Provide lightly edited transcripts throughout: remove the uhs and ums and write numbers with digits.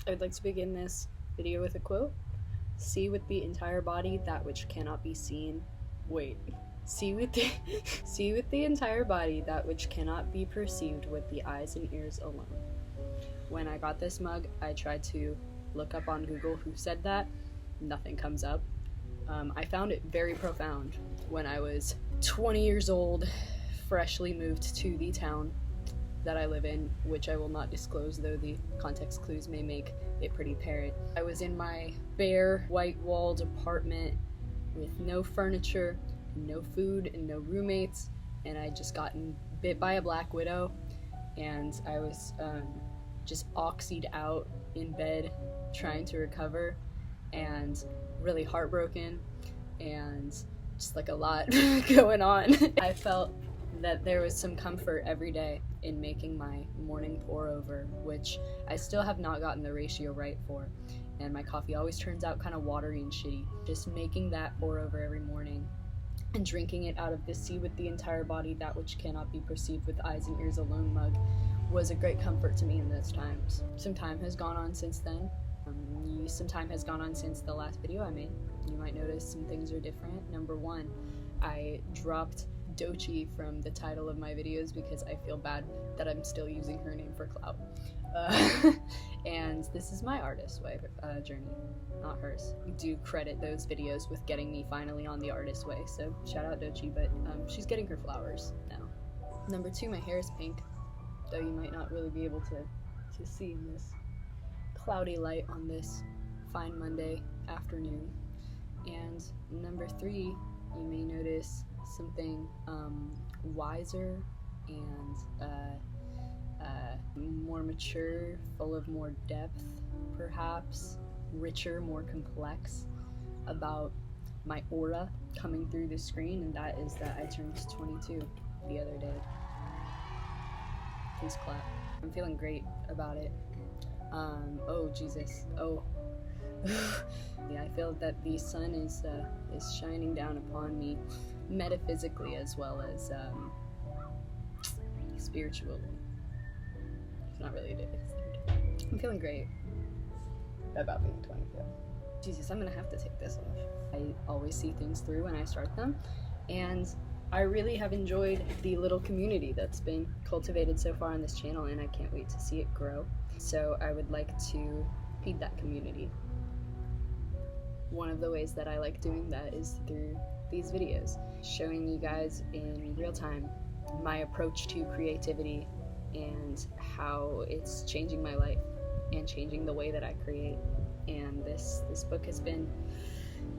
I'd like to begin this video with a quote. See with the entire body that which cannot be seen. Wait. See with the entire body that which cannot be perceived with the eyes and ears alone. When I got this mug, I tried to look up on Google who said that. Nothing comes up. I found it very profound when I was 20 years old, freshly moved to the town that I live in, which I will not disclose, though the context clues may make it pretty apparent. I was in my bare, white-walled apartment with no furniture, no food, and no roommates, and I'd just gotten bit by a black widow, and I was just oxyed out in bed trying to recover, and really heartbroken, and just like a lot going on. I felt that there was some comfort every day in making my morning pour over, which I still have not gotten the ratio right for, and my coffee always turns out kind of watery and shitty. Just making that pour over every morning and drinking it out of this see with the entire body that which cannot be perceived with eyes and ears alone mug was a great comfort to me in those times. Some time has gone on since then. Some time has gone on since the last video I made. You might notice some things are different. Number one, I dropped Doechii from the title of my videos because I feel bad that I'm still using her name for clout. And this is my artist way journey, not hers. I do credit those videos with getting me finally on the artist way, so shout out Doechii, but she's getting her flowers now. Number two, my hair is pink, though you might not really be able to see in this cloudy light on this fine Monday afternoon. And number three, you may notice something wiser and more mature, full of more depth, perhaps richer, more complex about my aura coming through the screen, and that is that I turned 22 the other day. Please clap. I'm feeling great about it. Oh Jesus, oh. Yeah, I feel that the sun is shining down upon me metaphysically as well as spiritually. It's not really different. I'm feeling great about being 22. Jesus, I'm gonna have to take this off. I always see things through when I start them, and I really have enjoyed the little community that's been cultivated so far on this channel, and I can't wait to see it grow. So I would like to feed that community. One of the ways that I like doing that is through these videos, showing you guys in real time my approach to creativity and how it's changing my life and changing the way that I create. And this book has been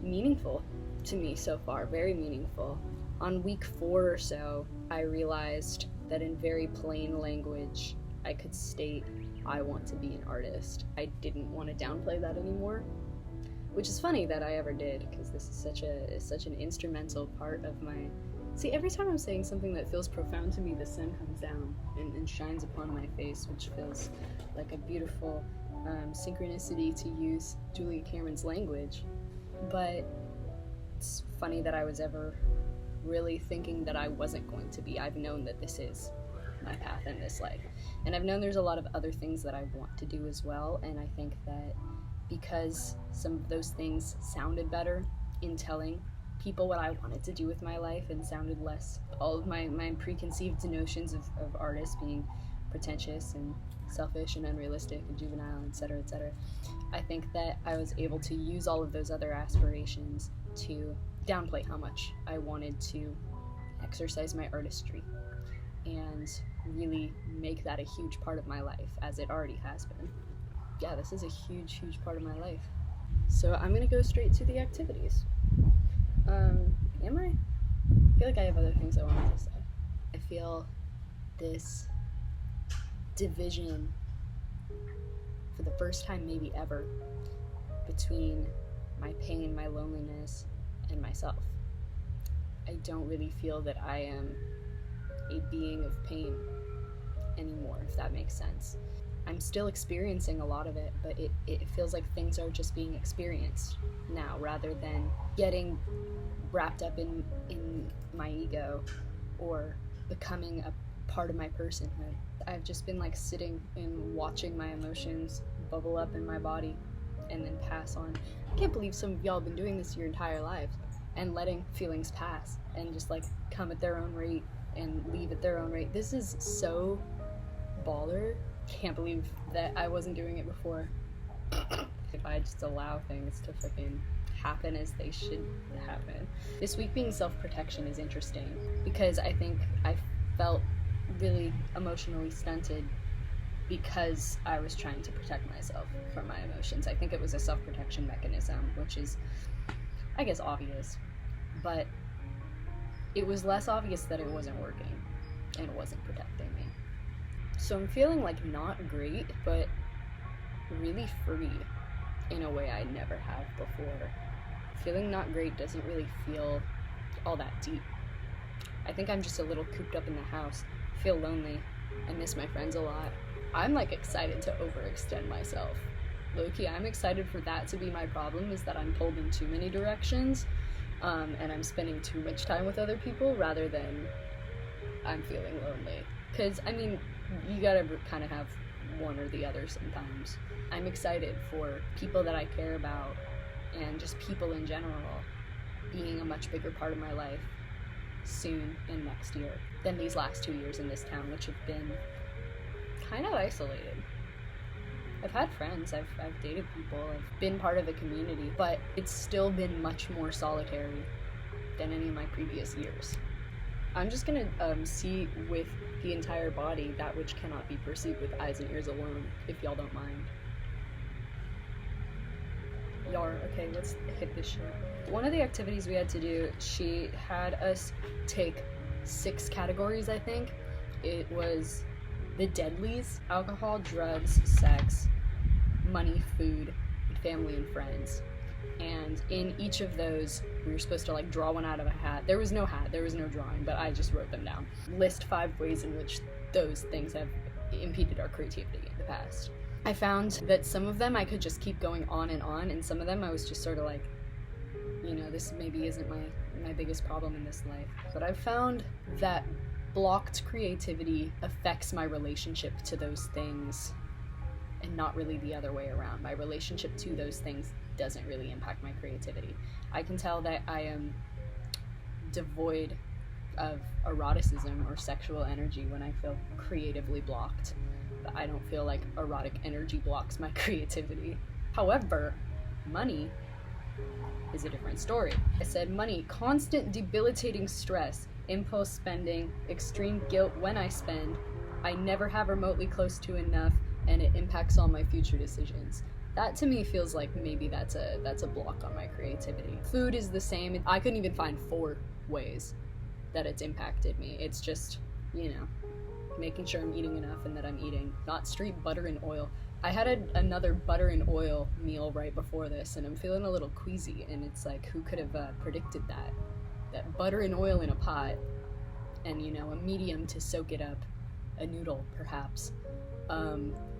meaningful to me so far, very meaningful. On week 4 or so, I realized that in very plain language, I could state I want to be an artist. I didn't want to downplay that anymore, which is funny that I ever did, because this is such an instrumental part of my... See, every time I'm saying something that feels profound to me, the sun comes down and shines upon my face, which feels like a beautiful synchronicity, to use Julia Cameron's language. But it's funny that I was ever really thinking that I wasn't going to be. I've known that this is my path in this life, and I've known there's a lot of other things that I want to do as well, and I think that because some of those things sounded better in telling people what I wanted to do with my life and sounded less all of my preconceived notions of artists being pretentious and selfish and unrealistic and juvenile, etc., etc., I think that I was able to use all of those other aspirations to downplay how much I wanted to exercise my artistry and really make that a huge part of my life, as it already has been. Yeah, this is a huge part of my life. So I'm gonna go straight to the activities. Am I? I feel like I have other things I wanted to say. I feel this division for the first time maybe ever between my pain, my loneliness, and myself. I don't really feel that I am a being of pain anymore, if that makes sense. I'm still experiencing a lot of it, but it feels like things are just being experienced now, rather than getting wrapped up in my ego or becoming part of my personhood. I've just been like sitting and watching my emotions bubble up in my body and then pass on. I can't believe some of y'all have been doing this your entire lives and letting feelings pass and just like come at their own rate and leave at their own rate. This is so baller. Can't believe that I wasn't doing it before. If I just allow things to freaking happen as they should happen. This week being self-protection is interesting because I think I felt really emotionally stunted because I was trying to protect myself from my emotions. I think it was a self-protection mechanism, which is, I guess, obvious, but it was less obvious that it wasn't working and it wasn't protecting me. So I'm feeling like not great, but really free in a way I never have before. Feeling not great doesn't really feel all that deep. I think I'm just a little cooped up in the house, feel lonely, I miss my friends a lot. I'm like excited to overextend myself. Low-key, I'm excited for that to be my problem, is that I'm pulled in too many directions, and I'm spending too much time with other people rather than I'm feeling lonely. Because, I mean, you gotta kind of have one or the other sometimes. I'm excited for people that I care about and just people in general being a much bigger part of my life soon and next year than these last 2 years in this town, which have been kind of isolated. I've had friends, I've dated people, I've been part of a community, but it's still been much more solitary than any of my previous years. I'm just gonna see with the entire body that which cannot be perceived with eyes and ears alone, if y'all don't mind. Yar, okay, let's hit this shit. One of the activities we had to do, she had us take 6 categories, I think. It was the deadlies: alcohol, drugs, sex, money, food, family, and friends. And in each of those, we were supposed to like draw one out of a hat. There was no hat, there was no drawing, but I just wrote them down. List 5 ways in which those things have impeded our creativity in the past. I found that some of them I could just keep going on, and some of them I was just sort of like, you know, this maybe isn't my biggest problem in this life. But I've found that blocked creativity affects my relationship to those things and not really the other way around. My relationship to those things doesn't really impact my creativity. I can tell that I am devoid of eroticism or sexual energy when I feel creatively blocked. But I don't feel like erotic energy blocks my creativity. However, money is a different story. I said money: constant debilitating stress, impulse spending, extreme guilt when I spend, I never have remotely close to enough, and it impacts all my future decisions. That to me feels like maybe that's a block on my creativity. Food is the same. I couldn't even find 4 ways that it's impacted me. It's just, you know, making sure I'm eating enough and that I'm eating not straight butter and oil. I had another butter and oil meal right before this, and I'm feeling a little queasy, and it's like, who could have predicted that? That butter and oil in a pot, and, you know, a medium to soak it up, a noodle perhaps,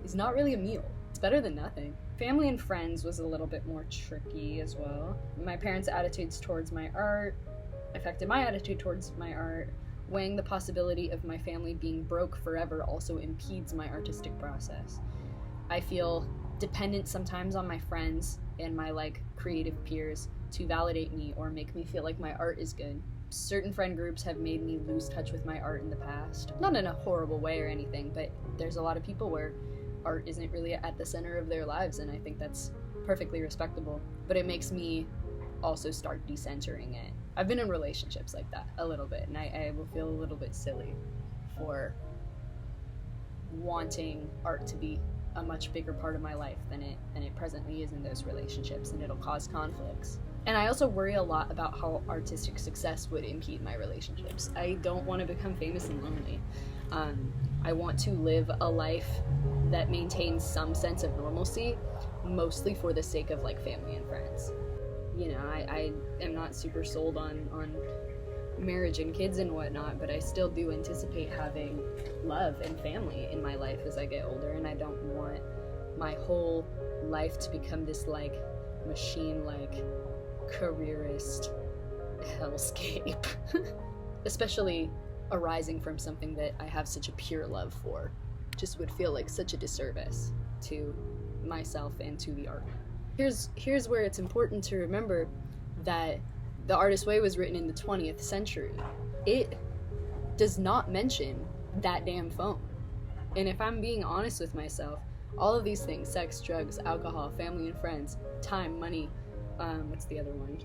is not really a meal. It's better than nothing. Family and friends was a little bit more tricky as well. My parents' attitudes towards my art affected my attitude towards my art. Weighing the possibility of my family being broke forever also impedes my artistic process. I feel dependent sometimes on my friends and my like creative peers to validate me or make me feel like my art is good. Certain friend groups have made me lose touch with my art in the past. Not in a horrible way or anything, but there's a lot of people where art isn't really at the center of their lives, and I think that's perfectly respectable. But it makes me also start decentering it. I've been in relationships like that a little bit, and I will feel a little bit silly for wanting art to be a much bigger part of my life than it presently is in those relationships, and it'll cause conflicts. And I also worry a lot about how artistic success would impede my relationships. I don't want to become famous and lonely. I want to live a life that maintains some sense of normalcy, mostly for the sake of like family and friends. You know, I am not super sold on marriage and kids and whatnot, but I still do anticipate having love and family in my life as I get older, and I don't want my whole life to become this like machine like careerist hellscape. Especially arising from something that I have such a pure love for. Just would feel like such a disservice to myself and to the art. Here's where it's important to remember that The Artist's Way was written in the 20th century. It does not mention that damn phone. And if I'm being honest with myself, all of these things, sex, drugs, alcohol, family and friends, time, money, what's the other one?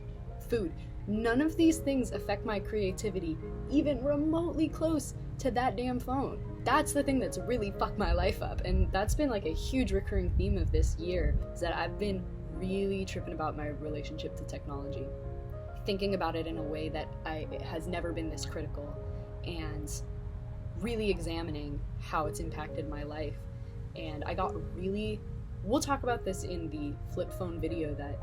Food. None of these things affect my creativity even remotely close to that damn phone. That's the thing that's really fucked my life up, and that's been like a huge recurring theme of this year, is that I've been really tripping about my relationship to technology, thinking about it in a way that it has never been this critical, and really examining how it's impacted my life. And I got really, we'll talk about this in the flip phone video that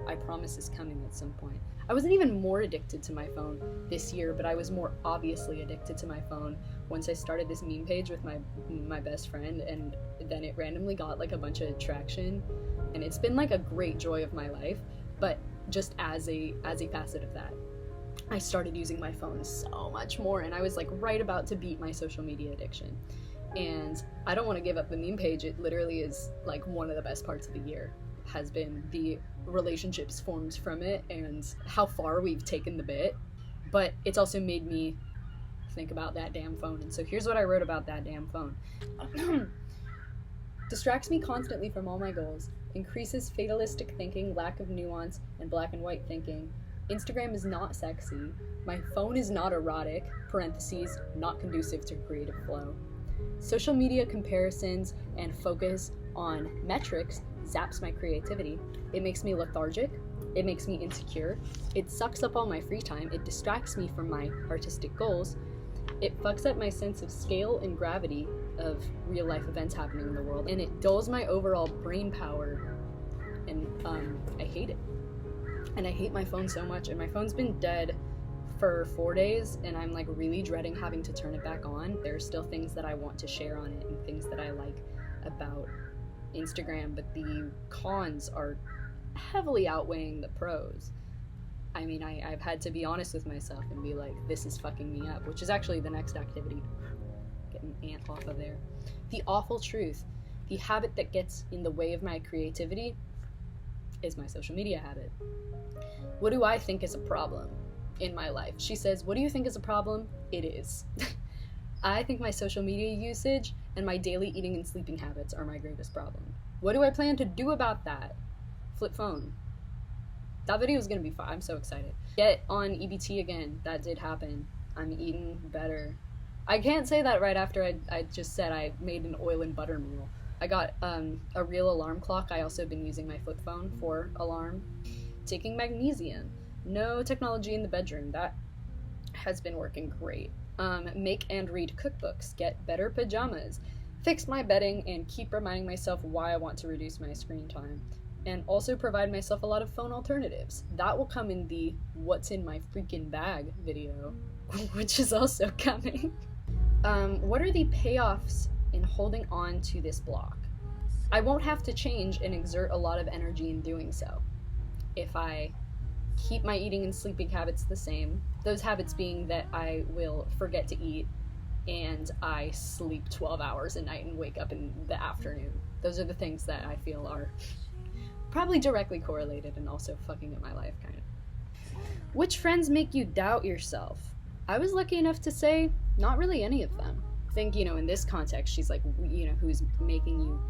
I promise is coming at some point. I wasn't even more addicted to my phone this year, but I was more obviously addicted to my phone once I started this meme page with my best friend, and then it randomly got like a bunch of traction, and it's been like a great joy of my life. But just as a facet of that, I started using my phone so much more, and I was like right about to beat my social media addiction. And I don't want to give up the meme page. It literally is like one of the best parts of the year, has been the relationships formed from it and how far we've taken the bit. But it's also made me think about that damn phone. And so here's what I wrote about that damn phone. Distracts me constantly from all my goals, increases fatalistic thinking, lack of nuance, and black and white thinking. Instagram is not sexy. My phone is not erotic, parentheses, not conducive to creative flow. Social media comparisons and focus on metrics zaps my creativity. It makes me lethargic. It makes me insecure. It sucks up all my free time. It distracts me from my artistic goals. It fucks up my sense of scale and gravity of real life events happening in the world. And it dulls my overall brain power. And I hate it. And I hate my phone so much. And my phone's been dead for 4 days, and I'm like really dreading having to turn it back on. There are still things that I want to share on it and things that I like about Instagram, but the cons are heavily outweighing the pros. I mean, I've had to be honest with myself and be like, this is fucking me up, which is actually the next activity. Get an ant off of there. The awful truth, the habit that gets in the way of my creativity is my social media habit. What do I think is a problem in my life? She says, what do you think is a problem? It is. I think my social media usage and my daily eating and sleeping habits are my greatest problem. What do I plan to do about that? Flip phone. That video is gonna be fun. I'm so excited. Get on EBT again. That did happen. I'm eating better. I can't say that right after I just said I made an oil and butter meal. I got a real alarm clock. I also been using my flip phone for alarm. Taking magnesium. No technology in the bedroom. That has been working great. Make and read cookbooks. Get better pajamas. Fix my bedding and keep reminding myself why I want to reduce my screen time. And also provide myself a lot of phone alternatives. That will come in the what's in my freaking bag video, which is also coming. What are the payoffs in holding on to this block? I won't have to change and exert a lot of energy in doing so. If I keep my eating and sleeping habits the same, those habits being that I will forget to eat and I sleep 12 hours a night and wake up in the afternoon. Those are the things that I feel are probably directly correlated and also fucking up my life, kind of. Which friends make you doubt yourself? I was lucky enough to say not really any of them. I think, in this context, she's like, who's making you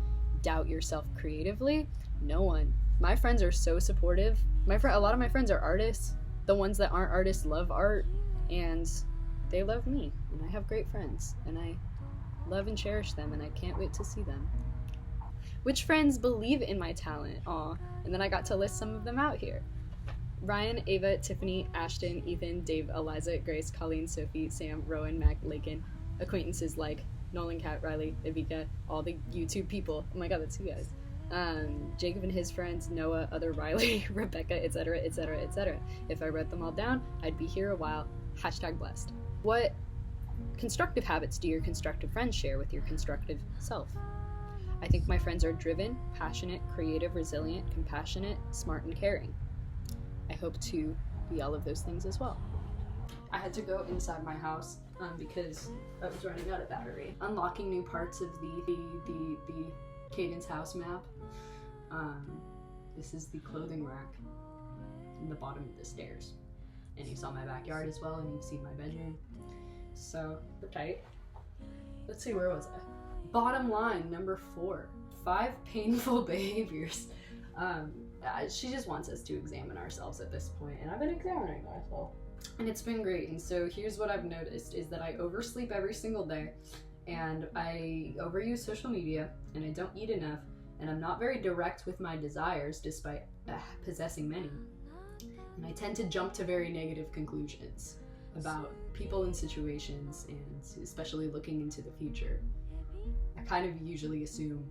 doubt yourself creatively? No one. My friends are so supportive. A lot of my friends are artists. The ones that aren't artists love art, and they love me, and I have great friends, and I love and cherish them, and I can't wait to see them. Which friends believe in my talent? Aw, and then I got to list some of them out here. Ryan, Ava, Tiffany, Ashton, Ethan, Dave, Eliza, Grace, Colleen, Sophie, Sam, Rowan, Mac, Lakin, acquaintances like Nolan, Kat, Riley, Evika, all the YouTube people. Oh my god, that's you guys. Jacob and his friends, Noah, other Riley, Rebecca, etc., etc., etc. If I wrote them all down, I'd be here a while. #blessed. What constructive habits do your constructive friends share with your constructive self? I think my friends are driven, passionate, creative, resilient, compassionate, smart, and caring. I hope to be all of those things as well. I had to go inside my house because I was running out of battery. Unlocking new parts of the Cadence house map. This is the clothing rack in the bottom of the stairs. And you saw my backyard as well, and you've seen my bedroom. So, we're tight. Let's see, where was I? Bottom line, number 4. 5 painful behaviors. She just wants us to examine ourselves at this point, and I've been examining myself. And it's been great, and so here's what I've noticed, is that I oversleep every single day, and I overuse social media, and I don't eat enough, and I'm not very direct with my desires, despite possessing many. And I tend to jump to very negative conclusions about people and situations, and especially looking into the future. I kind of usually assume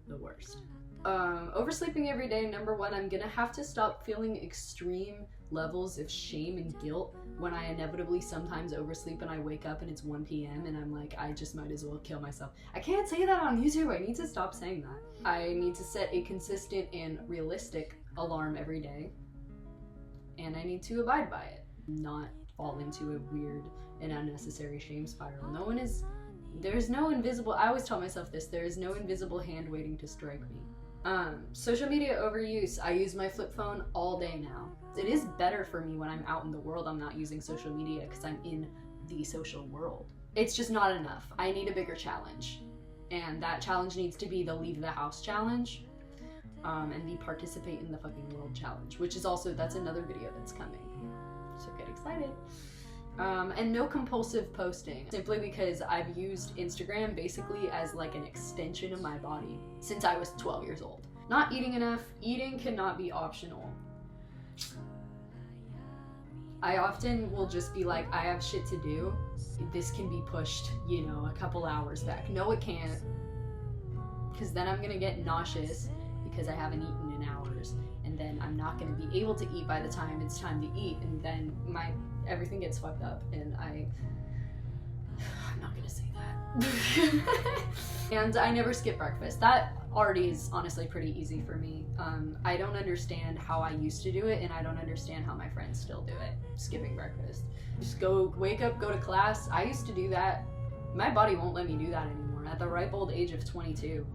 the worst. Oversleeping every day, number 1, I'm gonna have to stop feeling extreme levels of shame and guilt when I inevitably sometimes oversleep and I wake up and it's 1 p.m. and I'm like, I just might as well kill myself. I can't say that on YouTube. I need to stop saying that. I need to set a consistent and realistic alarm every day, and I need to abide by it, not fall into a weird and unnecessary shame spiral. There's no invisible, I always tell myself this, there is no invisible hand waiting to strike me. Social media overuse. I use my flip phone all day now. It is better for me when I'm out in the world. I'm not using social media because I'm in the social world. It's just not enough. I need a bigger challenge. And that challenge needs to be the leave the house challenge, and the participate in the fucking world challenge, which is also, that's another video that's coming. So get excited. And no compulsive posting, simply because I've used Instagram basically as like an extension of my body since I was 12 years old. Not eating enough. Eating cannot be optional. I often will just be like, I have shit to do. This can be pushed, you know, a couple hours back. No, it can't. Because then I'm gonna get nauseous because I haven't eaten in hours. And then I'm not gonna be able to eat by the time it's time to eat. And then everything gets fucked up, and I'm not gonna say that. And I never skip breakfast. That already is honestly pretty easy for me. I don't understand how I used to do it, and I don't understand how my friends still do it, skipping breakfast. Just go, wake up, go to class. I used to do that. My body won't let me do that anymore. At the ripe old age of 22,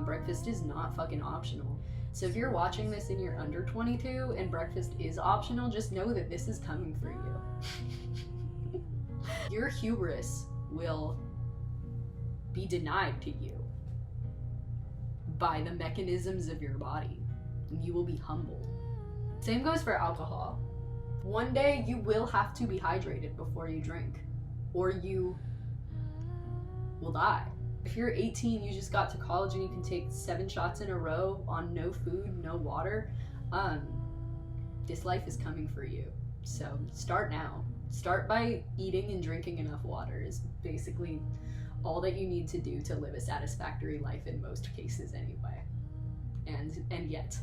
breakfast is not fucking optional. So if you're watching this and you're under 22 and breakfast is optional, just know that this is coming for you. Your hubris will be denied to you by the mechanisms of your body, and you will be humbled. Same goes for alcohol. One day you will have to be hydrated before you drink, or you will die. If you're 18, you just got to college and you can take 7 shots in a row on no food, no water, this life is coming for you. So start now. Start by eating and drinking enough water is basically all that you need to do to live a satisfactory life in most cases anyway. And yet.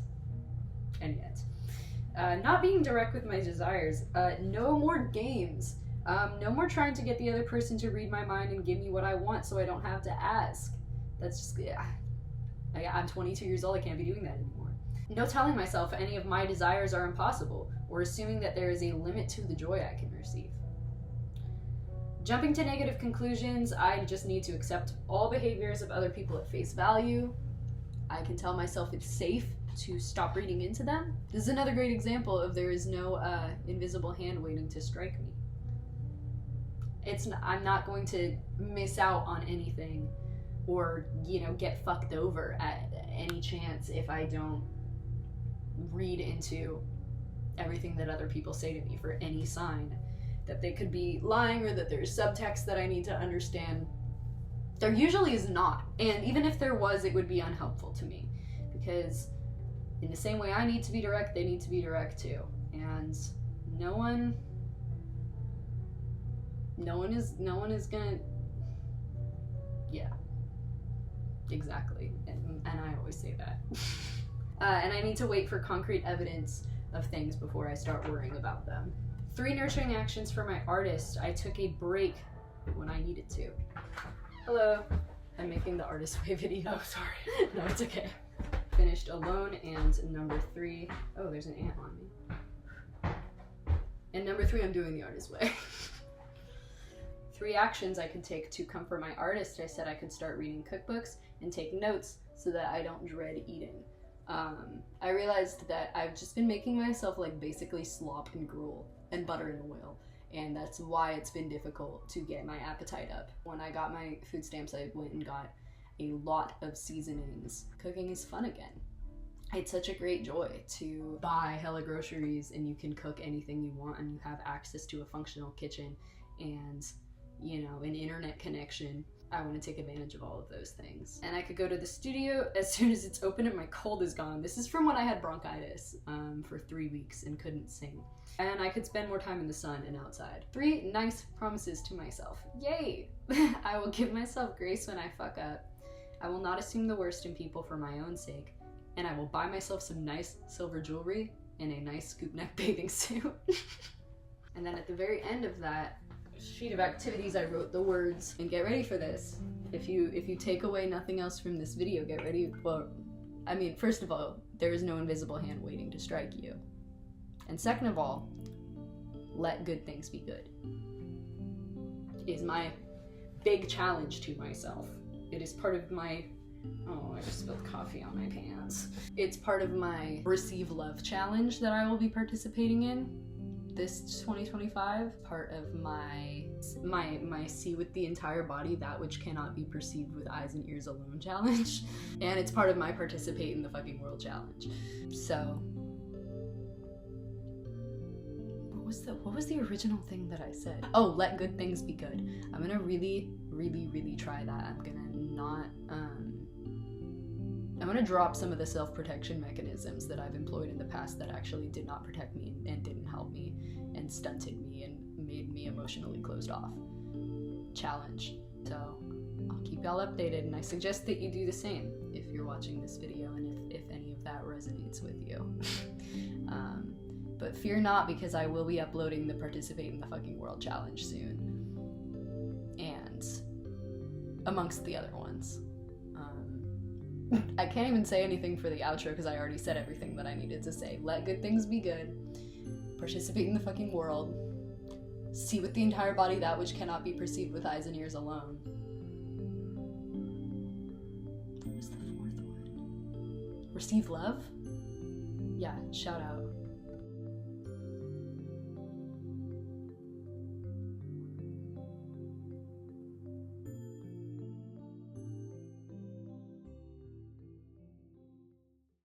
Not being direct with my desires. No more games. No more trying to get the other person to read my mind and give me what I want so I don't have to ask. That's just, I'm 22 years old, I can't be doing that anymore. No telling myself any of my desires are impossible, or assuming that there is a limit to the joy I can receive. Jumping to negative conclusions, I just need to accept all behaviors of other people at face value. I can tell myself it's safe to stop reading into them. This is another great example of there is no invisible hand waiting to strike me. I'm not going to miss out on anything or, you know, get fucked over at any chance if I don't read into everything that other people say to me for any sign that they could be lying or that there's subtext that I need to understand. There usually is not, and even if there was, it would be unhelpful to me, because in the same way I need to be direct, they need to be direct too, and no one is gonna, yeah, exactly, and I always say that. And I need to wait for concrete evidence of things before I start worrying about them. 3 nurturing actions for my artist. I took a break when I needed to. Hello, I'm making the artist way video. Oh, sorry. No, it's okay. Finished alone, and number 3, oh, there's an ant on me. And number 3, I'm doing the artist way. 3 actions I could take to comfort my artist. I said I could start reading cookbooks and take notes so that I don't dread eating. I realized that I've just been making myself like basically slop and gruel and butter and oil, and that's why it's been difficult to get my appetite up. When I got my food stamps, I went and got a lot of seasonings. Cooking is fun again. It's such a great joy to buy hella groceries and you can cook anything you want and you have access to a functional kitchen and, you know, an internet connection. I want to take advantage of all of those things. And I could go to the studio as soon as it's open and my cold is gone. This is from when I had bronchitis for 3 weeks and couldn't sing. And I could spend more time in the sun and outside. 3 nice promises to myself. Yay! I will give myself grace when I fuck up. I will not assume the worst in people for my own sake. And I will buy myself some nice silver jewelry and a nice scoop neck bathing suit. And then at the very end of that sheet of activities, I wrote the words, and get ready for this. If you take away nothing else from this video, get ready. Well, I mean, first of all, there is no invisible hand waiting to strike you. And second of all, let good things be good. Is my big challenge to myself. It is part of my, oh, I just spilled coffee on my pants. It's part of my receive love challenge that I will be participating in this 2025. Part of my see with the entire body that which cannot be perceived with eyes and ears alone challenge. And it's part of my participate in the fucking world challenge. So what was the original thing that I said? Oh, let good things be good. I'm gonna really try that. I'm gonna not I'm gonna drop some of the self-protection mechanisms that I've employed in the past that actually did not protect me and didn't help me and stunted me and made me emotionally closed off. Challenge. So I'll keep y'all updated, and I suggest that you do the same if you're watching this video and if any of that resonates with you. But fear not, because I will be uploading the Participate in the Fucking World challenge soon. And amongst the other ones. I can't even say anything for the outro because I already said everything that I needed to say. Let good things be good. Participate in the fucking world. See with the entire body that which cannot be perceived with eyes and ears alone. What was the 4th one? Receive love? Yeah, shout out.